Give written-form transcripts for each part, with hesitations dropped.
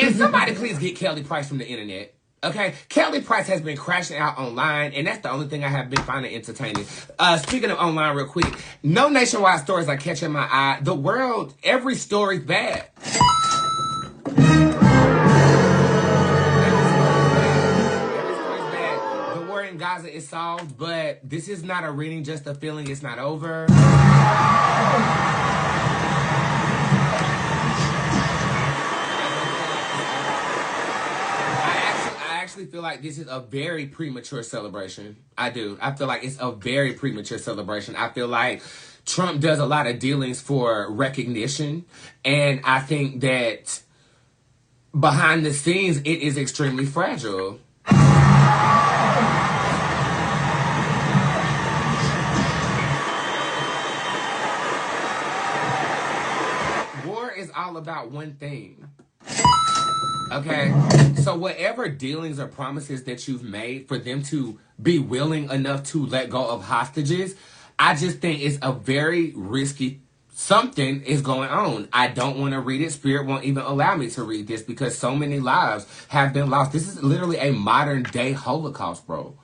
And somebody please get Kelly Price from the internet. Okay, Kelly Price has been crashing out online, and that's the only thing I have been finding entertaining. Speaking of online real quick, no nationwide stories are catching my eye. The world, every story's bad. Every story's bad. The war in Gaza is solved, but this is not a reading, just a feeling. It's not over. I actually feel like this is a very premature celebration. I do. I feel like it's a very premature celebration. I feel like Trump does a lot of dealings for recognition, and I think that behind the scenes, it is extremely fragile. War is all about one thing. Okay, so whatever dealings or promises that you've made for them to be willing enough to let go of hostages, I just think it's a very risky something is going on. I don't want to read it. Spirit won't even allow me to read this because so many lives have been lost. This is literally a modern day Holocaust, bro.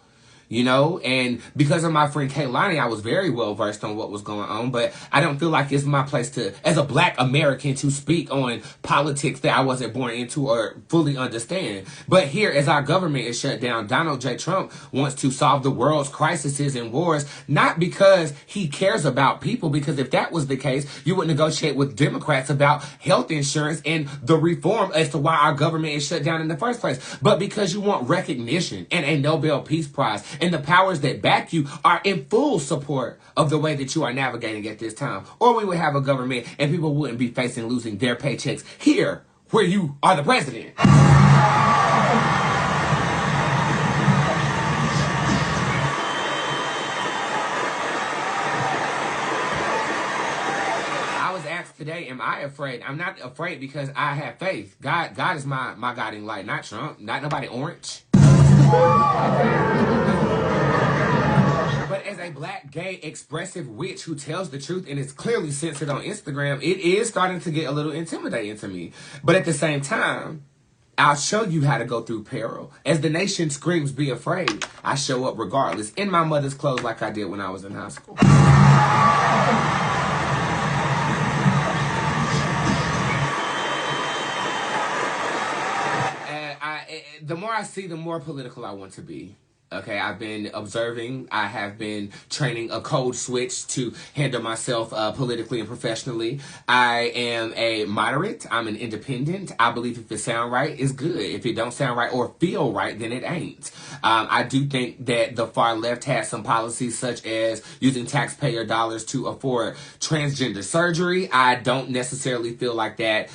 You know, and because of my friend Kaylani, I was very well versed on what was going on, but I don't feel like it's my place to, as a Black American, to speak on politics that I wasn't born into or fully understand. But here, as our government is shut down, Donald J. Trump wants to solve the world's crises and wars, not because he cares about people, because if that was the case, you would negotiate with Democrats about health insurance and the reform as to why our government is shut down in the first place, but because you want recognition and a Nobel Peace Prize. And the powers that back you are in full support of the way that you are navigating at this time. Or we would have a government and people wouldn't be facing losing their paychecks here, where you are the president. I was asked today, am I afraid? I'm not afraid because I have faith. God is my guiding light, not Trump, not nobody orange. But as a Black, gay, expressive witch who tells the truth and is clearly censored on Instagram, it is starting to get a little intimidating to me. But at the same time, I'll show you how to go through peril. As the nation screams, be afraid, I show up regardless, in my mother's clothes like I did when I was in high school. The more I see, the more political I want to be. Okay, I've been observing. I have been training a code switch to handle myself politically and professionally. I am a moderate. I'm an independent. I believe if it sound right, it's good. If it don't sound right or feel right, then it ain't. I do think that the far left has some policies such as using taxpayer dollars to afford transgender surgery. I don't necessarily feel like that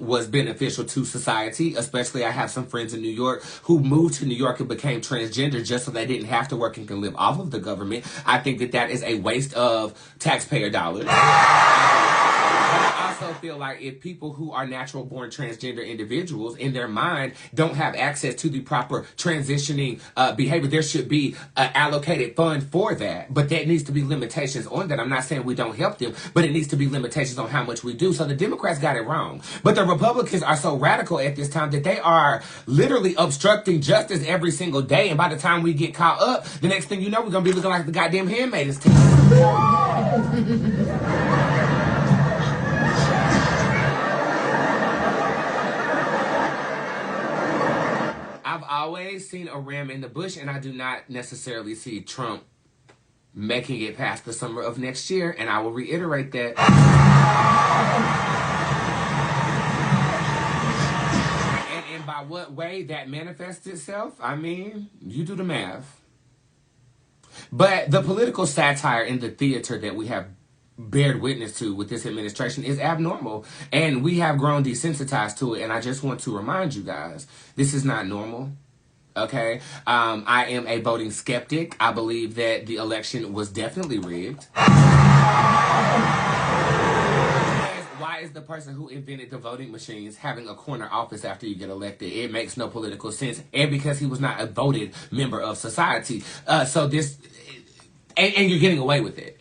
was beneficial to society, especially I have some friends in New York who moved to New York and became transgender just so they didn't have to work and can live off of the government. I think that that is a waste of taxpayer dollars. I also feel like if people who are natural born transgender individuals in their mind don't have access to the proper transitioning behavior, there should be an allocated fund for that. But there needs to be limitations on that. I'm not saying we don't help them, but it needs to be limitations on how much we do. So the Democrats got it wrong. But the Republicans are so radical at this time that they are literally obstructing justice every single day. And by the time we get caught up, the next thing you know, we're going to be looking like the goddamn Handmaid's Tale. I've always seen a ram in the bush, and I do not necessarily see Trump making it past the summer of next year, and I will reiterate that. And by what way that manifests itself, I mean, you do the math. But the political satire in the theater that we have bared witness to with this administration is abnormal, and we have grown desensitized to it. And I just want to remind you guys, this is not normal. Okay, I am a voting skeptic. I believe that the election was definitely rigged. Why is the person who invented the voting machines having a corner office after you get elected? It makes no political sense. And because he was not a voted member of society. So this, and you're getting away with it.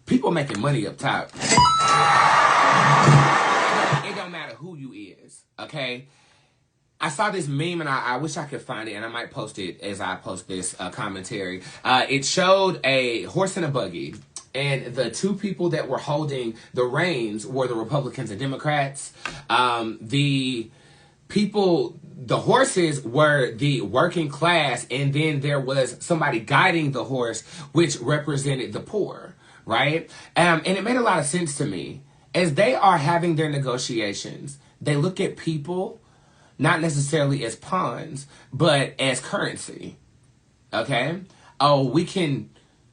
People making money up top. It don't matter who you is, okay? I saw this meme and I wish I could find it, and I might post it as I post this commentary. It showed a horse and a buggy, and the two people that were holding the reins were the Republicans and Democrats. The horses were the working class, and then there was somebody guiding the horse, which represented the poor, right? And it made a lot of sense to me. As they are having their negotiations, they look at people not necessarily as pawns, but as currency. Okay? Oh, we can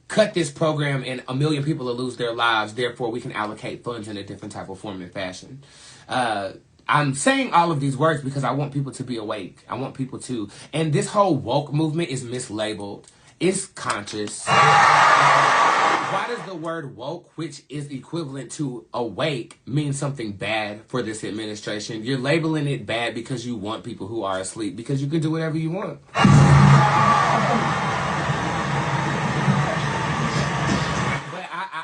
cut this program and 1 million people will lose their lives, therefore we can allocate funds in a different type of form and fashion. I'm saying all of these words because I want people to be awake. I want people to... And this whole woke movement is mislabeled. It's conscious. Why does the word woke, which is equivalent to awake, mean something bad for this administration? You're labeling it bad because you want people who are asleep, because you can do whatever you want. But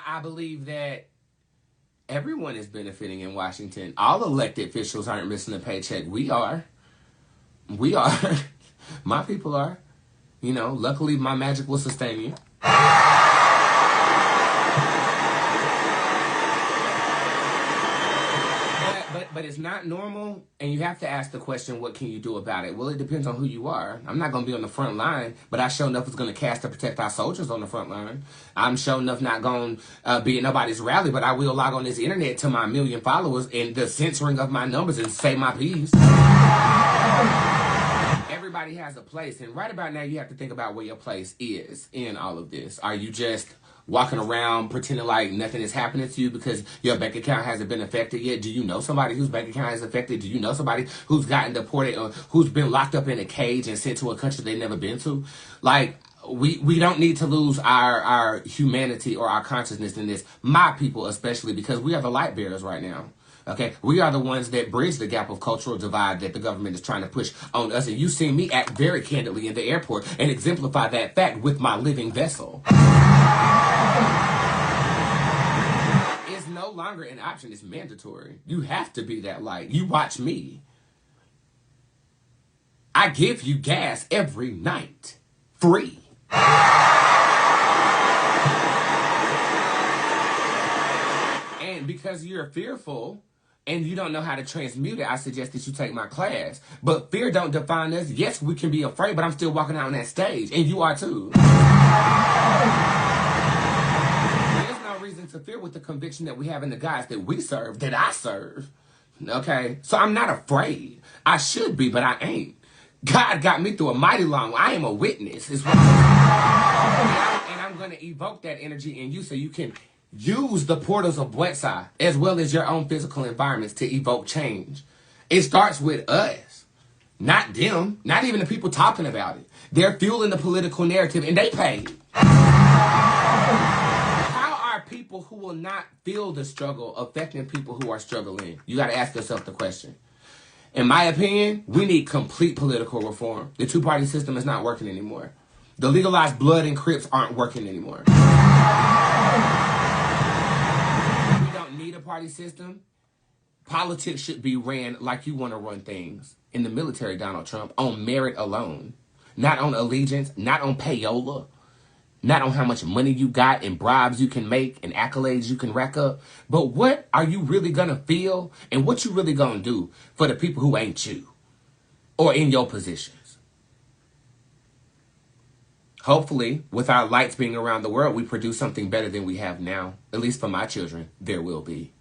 I believe that everyone is benefiting in Washington. All elected officials aren't missing a paycheck. We are. We are. My people are. You know, luckily my magic will sustain you. But it's not normal, and you have to ask the question, what can you do about it? Well, it depends on who you are. I'm not going to be on the front line, but I sure enough is going to cast to protect our soldiers on the front line. I'm sure enough not going to be at nobody's rally, but I will log on this internet to my 1 million followers and the censoring of my numbers and say my piece. Everybody has a place, and right about now you have to think about where your place is in all of this. Are you just walking around pretending like nothing is happening to you because your bank account hasn't been affected yet? Do you know somebody whose bank account is affected? Do you know somebody who's gotten deported or who's been locked up in a cage and sent to a country they've never been to? Like, we don't need to lose our humanity or our consciousness in this. My people especially, because we are the light bearers right now. Okay, we are the ones that bridge the gap of cultural divide that the government is trying to push on us. And you see me act very candidly in the airport and exemplify that fact with my living vessel. It's no longer an option. It's mandatory. You have to be that light. You watch me. I give you gas every night. Free. And because you're fearful and you don't know how to transmute it, I suggest that you take my class. But fear don't define us. Yes, we can be afraid, but I'm still walking out on that stage. And you are too. There's no reason to fear with the conviction that we have in the guys that we serve, that I serve. Okay? So I'm not afraid. I should be, but I ain't. God got me through a mighty long. I am a witness. And I'm going to evoke that energy in you so you can use the portals of Bwetsa as well as your own physical environments to evoke change. It starts with us, not them, not even the people talking about it. They're fueling the political narrative and they pay. How are people who will not feel the struggle affecting people who are struggling? You got to ask yourself the question. In my opinion, we need complete political reform. The two-party system is not working anymore. The legalized blood and Crips aren't working anymore. Party system. Politics should be ran like you want to run things in the military, Donald Trump, on merit alone, not on allegiance, not on payola, not on how much money you got and bribes you can make and accolades you can rack up, but what are you really gonna feel and what you really gonna do for the people who ain't you or in your positions. Hopefully, with our lights being around the world, we produce something better than we have now. At least for my children, there will be.